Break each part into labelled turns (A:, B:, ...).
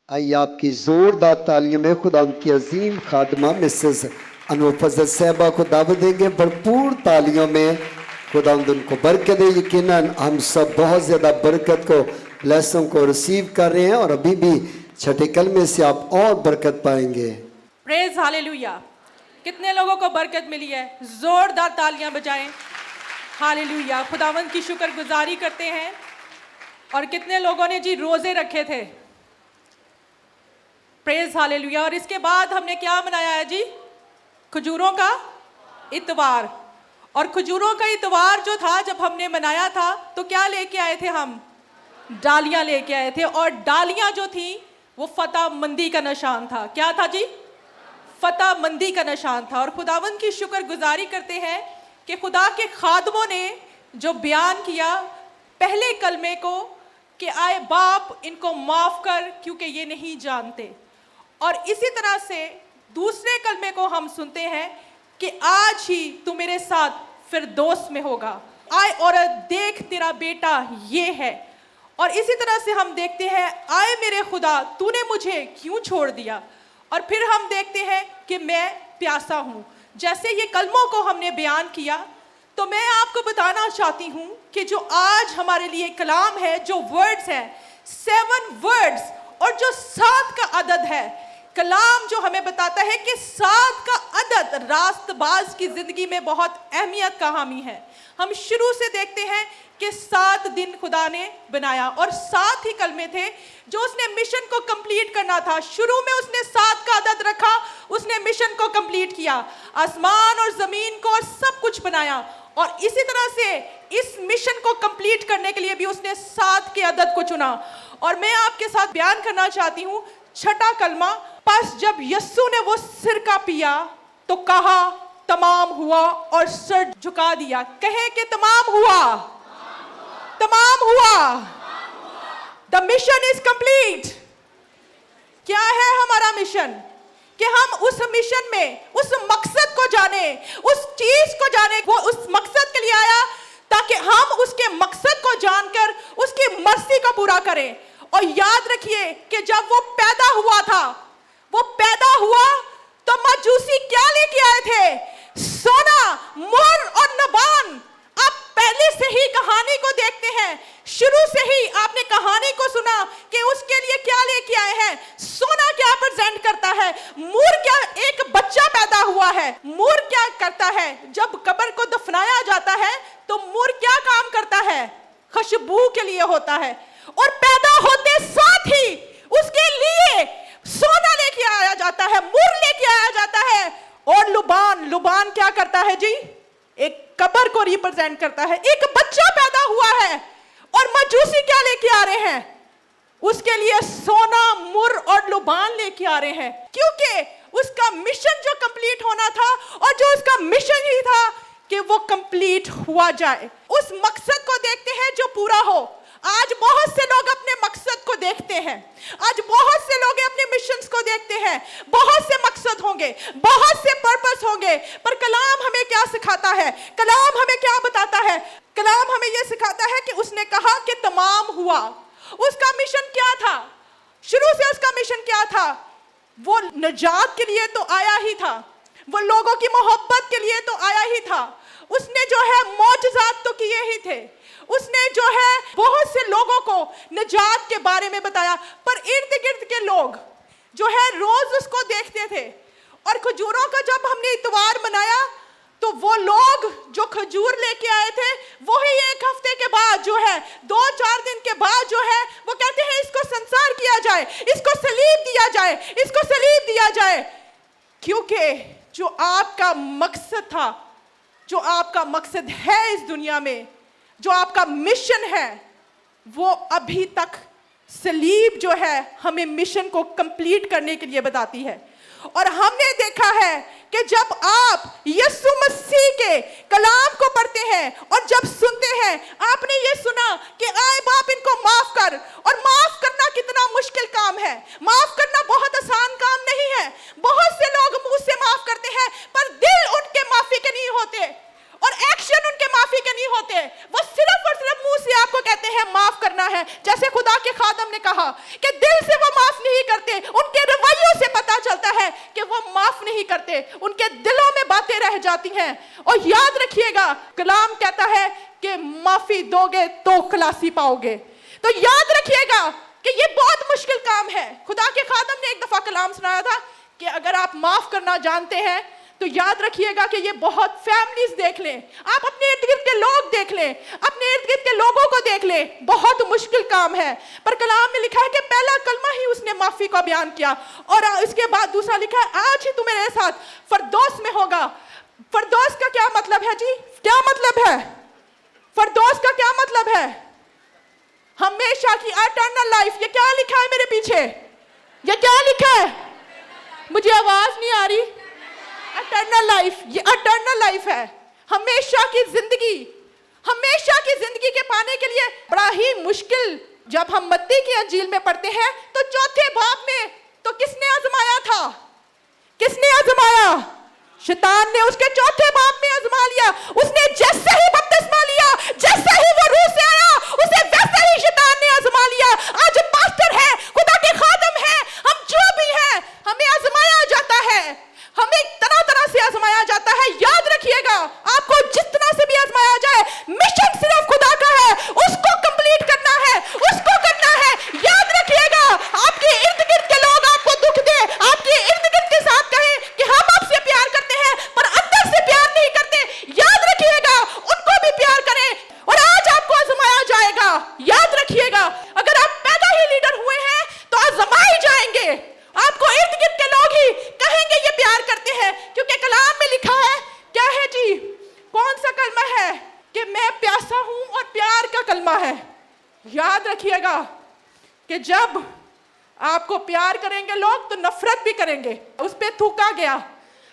A: آئیے آپ کی زوردار تالیوں میں خدا ان کی عظیم خادمہ مسز انور فضل صاحبہ کو دعوت دیں گے. بھرپور تالیوں میں خدا ان کو برکت دے. یقیناً ہم سب بہت زیادہ برکت کو لیسن کو ریسیو کر رہے ہیں اور ابھی بھی چھٹے کلمے سے آپ اور برکت پائیں گے.
B: پریز ہالےلویا. کتنے لوگوں کو برکت ملی ہے؟ زوردار تالیاں بجائیں. ہالےلویا. خداوند کی شکر گزاری کرتے ہیں. اور کتنے لوگوں نے جی روزے رکھے تھے؟ پریز ہالےلویا. اور اس کے بعد ہم نے کیا منایا ہے جی؟ کھجوروں کا اتوار. اور کھجوروں کا اتوار جو تھا جب ہم نے منایا تھا تو کیا لے کے آئے تھے ہم؟ ڈالیاں لے کے آئے تھے. اور ڈالیاں جو تھیں وہ فتح مندی کا نشان تھا. کیا تھا جی؟ فتح مندی کا نشان تھا. اور خداوند کی شکر گزاری کرتے ہیں کہ خدا کے خادموں نے جو بیان کیا پہلے کلمے کو کہ آئے باپ ان کو معاف کر کیونکہ یہ نہیں جانتے. اور اسی طرح سے دوسرے کلمے کو ہم سنتے ہیں کہ آج ہی تو میرے ساتھ فردوس میں ہوگا. آئے عورت دیکھ تیرا بیٹا یہ ہے. اور اسی طرح سے ہم دیکھتے ہیں آئے میرے خدا تو نے مجھے کیوں چھوڑ دیا. اور پھر ہم دیکھتے ہیں کہ میں پیاسا ہوں. جیسے یہ کلموں کو ہم نے بیان کیا تو میں آپ کو بتانا چاہتی ہوں کہ جو آج ہمارے لیے کلام ہے، جو ورڈز ہیں 7 ورڈز اور جو 7 کا عدد ہے، کلام جو ہمیں بتاتا ہے کہ 7 کا عدد راست باز کی زندگی میں بہت اہمیت کا حامل ہے. ہم شروع سے دیکھتے ہیں کہ 7 دن خدا نے بنایا اور 7 ہی کلمے تھے جو اس نے مشن کو کمپلیٹ کرنا تھا. شروع میں اس نے 7 کا عدد رکھا، اس نے مشن کو کمپلیٹ کیا، آسمان اور زمین کو اور سب کچھ بنایا. اور اسی طرح سے اس مشن کو کمپلیٹ کرنے کے لیے بھی اس نے 7 کے عدد کو چنا. اور میں آپ کے ساتھ بیان کرنا چاہتی ہوں چھٹا کلمہ. پس جب یسوع نے وہ سرکہ پیا تو کہا تمام ہوا اور سر جھکا دیا. کہیں کہ تمام ہوا. تمام ہوا. The mission is complete. کیا ہے ہمارا مشن؟ کہ ہم اس مشن میں اس مقصد کو جانیں، اس چیز کو جانیں. وہ اس مقصد کے لیے آیا تاکہ ہم اس کے مقصد کو جان کر اس کی مرضی کو پورا کریں. اور یاد رکھیے کہ جب وہ پیدا ہوا تھا، وہ پیدا ہوا تو مجوسی کیا لے کے آئے تھے؟ سونا، مر اور نبان. آپ پہلے سے ہی کہانی کو دیکھتے ہیں، شروع سے ہی آپ نے کہانی کو سنا کہ اس کے لیے کیا لے کے آئے ہیں. سونا کیا پریزنٹ کرتا ہے؟ مور کیا؟ ایک بچہ پیدا ہوا ہے. مور کیا کرتا ہے؟ جب قبر کو دفنایا جاتا ہے تو مور کیا کام کرتا ہے؟ خوشبو کے لیے ہوتا ہے. اور پیدا ہوتے ساتھ ہی اس کے لیے سونا لے کے آیا جاتا ہے، مور لے کے آیا جاتا ہے. اور لبان کیا کرتا ہے جی؟ ایک قبر کو ریپرزینٹ کرتا ہے. ایک بچہ پیدا ہوا ہے اور مجوسی کیا لے کے آ رہے ہیں؟ اس کے لیے سونا، مر اور لبان لے کے آ رہے ہیں، کیونکہ اس کا مشن جو کمپلیٹ ہونا تھا اور جو اس کا مشن ہی تھا کہ وہ کمپلیٹ ہوا جائے. اس مقصد کو دیکھتے ہیں جو پورا ہو. آج بہت سے لوگ اپنے مقصد کو دیکھتے ہیں، آج بہت سے لوگ اپنے مشنز کو دیکھتے ہیں. بہت سے مقصد ہوں گے، بہت سے پرپس ہوں گے، پر کلام ہمیں کیا سکھاتا ہے؟ کلام ہمیں کیا بتاتا ہے؟ کلام ہمیں یہ سکھاتا ہے کہ اس نے کہا کہ تمام ہوا. اس کا مشن کیا تھا؟ شروع سے اس کا مشن کیا تھا؟ وہ نجات کے لیے تو آیا ہی تھا، وہ لوگوں کی محبت کے لیے تو آیا ہی تھا. اس نے جو ہے معجزات تو کیے ہی تھے، اس نے جو ہے بہت سے لوگوں کو نجات کے بارے میں بتایا. پر ارد گرد کے لوگ جو ہے روز اس کو دیکھتے تھے. اور کھجوروں کا جب ہم نے اتوار منایا تو وہ لوگ جو کھجور لے کے آئے تھے وہی ایک ہفتے کے بعد جو ہے 2-4 دن کے بعد جو ہے وہ کہتے ہیں اس کو سنسار کیا جائے، اس کو صلیب دیا جائے، اس کو صلیب دیا جائے. کیونکہ جو آپ کا مقصد تھا، جو آپ کا مقصد ہے اس دنیا میں، جو آپ کا مشن ہے، وہ ابھی تک صلیب جو ہے ہمیں مشن کو کمپلیٹ کرنے کے لیے بتاتی ہے. اور ہم نے دیکھا ہے کہ جب آپ یسوع مسیح کے کلام کو پڑھتے ہیں اور جب سنتے ہیں، آپ نے یہ سنا کہ آئے باپ ان کو معاف کر. اور معاف کرنا کتنا مشکل کام ہے، معاف کرنا بہت آسان کام نہیں ہے. بہت سے لوگ منہ سے معاف کرتے ہیں پر دل ان کے معافی کے نہیں ہوتے اور ایکشن ان کے معافی کے نہیں ہوتے. وہ صرف اور صرف منہ سے آپ کو کہتے ہیں معاف کرنا है। जैसे खुदा के खादम ने कहा कि दिल से वो माफ नहीं करते, उनके रवैयों से पता चलता है कि वो माफ नहीं करते, उनके दिलों में बातें रह जाती हैं। और याद रखिएगा, कलाम कहता है कि माफी दोगे तो खलासी पाओगे। तो याद रखिएगा कि ये बहुत मुश्किल काम है। खुदा के खादम ने एक दफा कलाम सुनाया था कि अगर आप माफ करना जानते हैं तो याद रखिएगा कि ये बहुत फैमिलीज देख लें, आप अपने इर्द गिर्द के लोग देख लें, अपने इर्द गिर्द के लोगों को देख लें, बहुत मुश्किल काम है। पर कलाम में लिखा है कि पहला कलमा ही उसने माफी का बयान किया, और इसके बाद दूसरा लिखा है आज ही तू मेरे साथ फरदौस में होगा। फरदौस का क्या मतलब है जी? क्या मतलब है फरदौस का? क्या मतलब है? हमेशा की एटर्नल लाइफ। ये क्या लिखा है मेरे पीछे? ये क्या लिखा है? मुझे आवाज नहीं आ रही। एटर्नल लाइफ, ये एटर्नल लाइफ है, हमेशा की जिंदगी। हमेशा की जिंदगी के पाने के लिए बड़ा ही मुश्किल। जब हम मत्ती की अंजील में पढ़ते हैं तो चौथे बाब में तो किसने आजमाया था? किसने आजमाया? शैतान ने उसके चौथे बाब में आजमा लिया। उसने जैसे ही बपतिस्मा लिया, जैसे ही वो रूह से आया, उसे वैसे ही शैतान ने आजमा लिया। आज पास्टर है, खुदा के खादम है, हम जो भी हैं, हमें आजमाया जाता है, हमें तरह तरह से आजमाया जाता है। याद रखिएगा, आपको जिस तरह से भी आजमाया जाए, मिशन सिर्फ खुदा का है, उसको कंप्लीट करना है, उसको करना है। याद रखिएगा, आपके इर्द गिर्द के लोग आपको दुख दे, आपके इर्द गिर्द के साथ कहें कि हम आपसे प्यार करते हैं, पर अंदर से प्यार नहीं करते, याद रखिएगा, उनको भी प्यार करें। और आज आपको आजमाया जाएगा। याद रखिएगा, अगर आप पैदा ही लीडर हुए हैं तो आजमाए जाएंगे। आपको इर्द गिर्द के लोग ही कहेंगे ये प्यार करते हैं, क्योंकि कलाम में लिखा है, क्या है जी? कौन सा कलमा है? कि मैं प्यासा हूं, और प्यार का कलमा है। याद रखिएगा कि जब आपको प्यार करेंगे लोग तो नफरत भी करेंगे। उस पे थूका गया,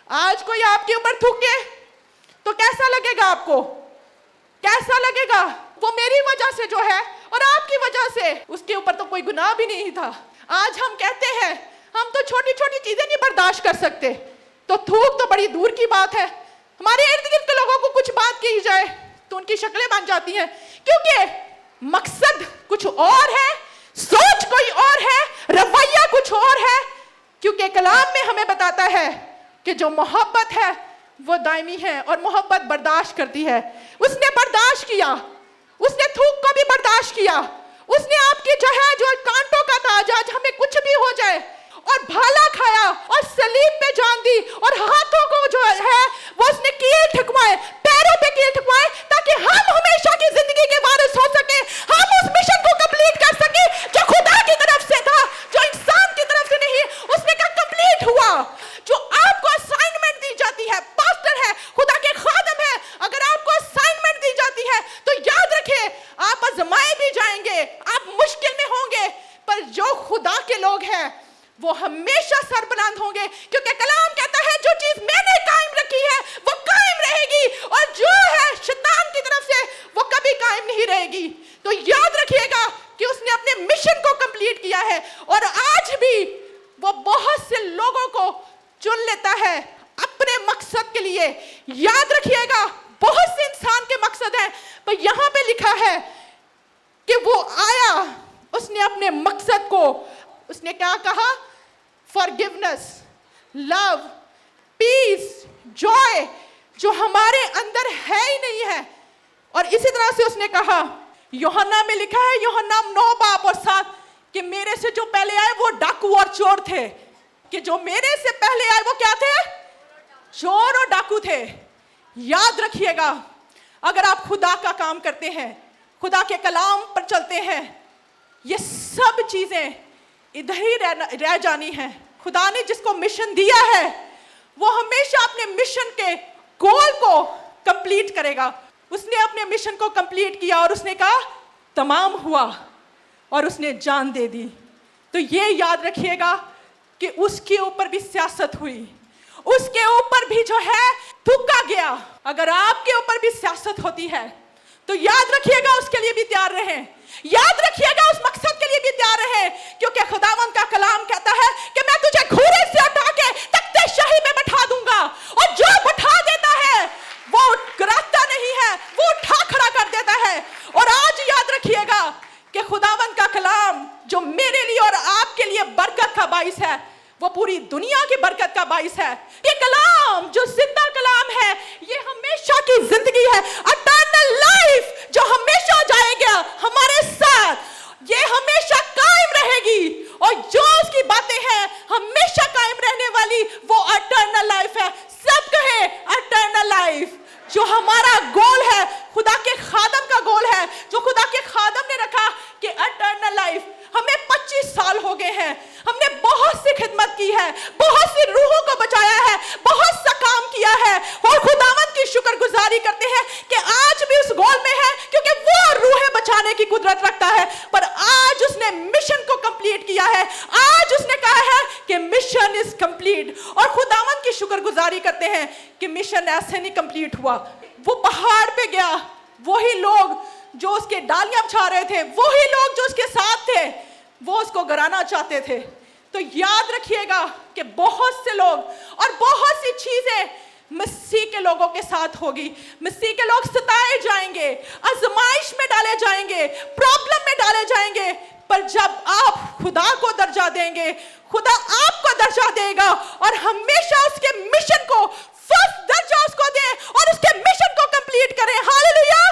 B: आज कोई आपके ऊपर थूके तो कैसा लगेगा? आपको कैसा लगेगा? वो मेरी वजह से जो है और आपकी वजह से, उसके ऊपर तो कोई गुनाह भी नहीं था। आज हम कहते हैं हम तो छोटी छोटी चीजें नहीं बर्दाश्त कर सकते, तो थूक तो बड़ी दूर की बात है। हमारे इर्द गिर्द के लोगों को कुछ बात की जाए तो उनकी शक्लें बन जाती हैं, क्योंकि मकसद कुछ और है, सोच कोई और है, रवैया कुछ और है। क्योंकि कलाम में हमें बताता है कि जो मोहब्बत है वो दायमी है और मोहब्बत बर्दाश्त करती है। उसने बर्दाश्त किया, उसने थूक को भी बर्दाश्त किया, उसने आपकी जो है जो कांटों का ताज, आज हमें कुछ भी हो जाए, और भाला खाया और सलीब पे जान दी, और हाथों को जो है वो उसने कील ठुकवाए, पैरों पे कील ठुकवाए, ताकि हम हमेशा की जिंदगी के वारिस हो सके, हम उस मिशन को कंप्लीट कर सके जो खुदा की तरफ से था, जो इंसान की तरफ से नहीं। उसने कहा कंप्लीट हुआ। जो आपको असाइनमेंट दी जाती है, पास्टर है, खुदा के खादम है, अगर आपको असाइनमेंट दी जाती है तो याद रखिए आप आजमाए भी जाएंगे, आप मुश्किल में होंगे, पर जो खुदा के लोग हैं वो हमेशा सरबुलंद होंगे, क्योंकि कलाम कहता है जो चीज मैंने कायम रखी है वो कायम रहेगी, और जो है शैतान की तरफ से वो कभी कायम नहीं रहेगी। तो याद रखिएगा कि उसने अपने मिशन को कंप्लीट किया है, और आज भी वो बहुत से लोगों को चुन लेता है अपने मकसद के लिए। याद रखिएगा, बहुत से इंसान के मकसद हैं, पर यहां पे लिखा है कि वो आया, उसने अपने मकसद को, उसने क्या कहा? फॉरगिवनेस, लव, पीस, जॉय, जो हमारे अंदर है ही नहीं है। और इसी तरह से उसने कहा, यूहन्ना में लिखा है, यूहन्ना 9 बाब और 7, कि मेरे से जो पहले आए वो डाकू और चोर थे, कि जो मेरे से पहले आए वो क्या थे? चोर और डाकू थे। याद रखिएगा, अगर आप खुदा का काम करते हैं, खुदा के कलाम पर चलते हैं, ये सब चीजें इधर ही रह जानी है। खुदा ने जिसको मिशन दिया है वो हमेशा अपने मिशन के गोल को कंप्लीट करेगा। उसने अपने मिशन को कंप्लीट किया और उसने कहा तमाम हुआ, और उसने जान दे दी। तो ये याद रखिएगा कि उसके ऊपर भी सियासत हुई, उसके ऊपर भी जो है थूका गया। अगर आपके ऊपर भी सियासत होती है तो याद रखिएगा उसके लिए भी तैयार रहें, याद रखिएगा उस मकसद के लिए भी तैयार रहें, क्योंकि खुदावंद का कलाम कहता है कि मैं तुझे घोड़े से उठा के तख्ते शाही में बैठा दूंगा, और जो बैठा देता है वो गिराता नहीं है, वो उठा खड़ा कर देता है। और आज याद रखिएगा कि खुदावंद बाइस है, वो पूरी दुनिया की बरकत का बाइस है। ये कलाम जो जिंदा कलाम है, ये हमेशा की जिंदगी है, इटर्नल लाइफ जो हमेशा जाएगा हमारे साथ, ये हमेशा कायम रहेगी। और जो उसकी बातें हैं हमेशा कायम रहने वाली, वो इटर्नल लाइफ है। सब कहे इटर्नल लाइफ। जो हमारा गोल है, खुदा के खादम का गोल है, जो खुदा के खादम ने रखा कि इटर्नल लाइफ। हमें 25 साल हो गए हैं, हमने बहुत सी खिदमत की है, बहुत सी रूहों को बचाया है, बहुत सा काम किया है, और खुदावंद की शुक्रगुजारी करते हैं कि आज भी उस गोल में है, क्योंकि वो रूहें बचाने की कुदरत रखता है। पर आज उसने मिशन को कंप्लीट किया है, आज उसने कहा है कि मिशन इज कंप्लीट। और खुदावंद की शुक्रगुजारी करते हैं कि मिशन ऐसे नहीं कंप्लीट हुआ। वो पहाड़ पे गया, वही लोग जो उसके डालियां बिछा रहे थे, वही लोग जो उसके साथ थे, वो उसको गिराना चाहते थे। तो याद रखिएगा कि बहुत से लोग और बहुत सी चीजें मसीह के लोगों के साथ होगी। मसीह के लोग सताए जाएंगे, आजमाइश में डाले जाएंगे, प्रॉब्लम में डाले जाएंगे। पर जब आप खुदा को दर्जा देंगे, खुदा आपको दर्जा देगा और हमेशा उसके मिशन को फर्स्ट दर्जा उसको दे और उसके मिशन को कंप्लीट करें। Hallelujah,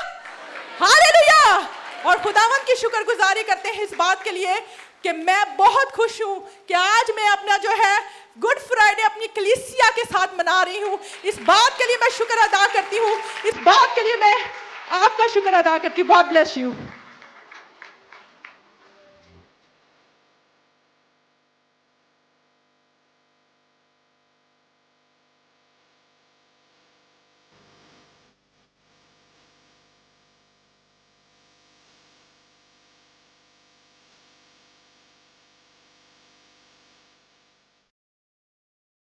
B: hallelujah. और खुदावंद की शुक्रगुजारी करते हैं इस बात के लिए कि मैं बहुत खुश हूं कि आज मैं अपना जो है गुड फ्राइडे अपनी कलीसिया के साथ मना रही हूं। इस बात के लिए मैं शुक्र अदा करती हूं, इस बात के लिए मैं आपका शुक्र अदा करती हूं। God bless you.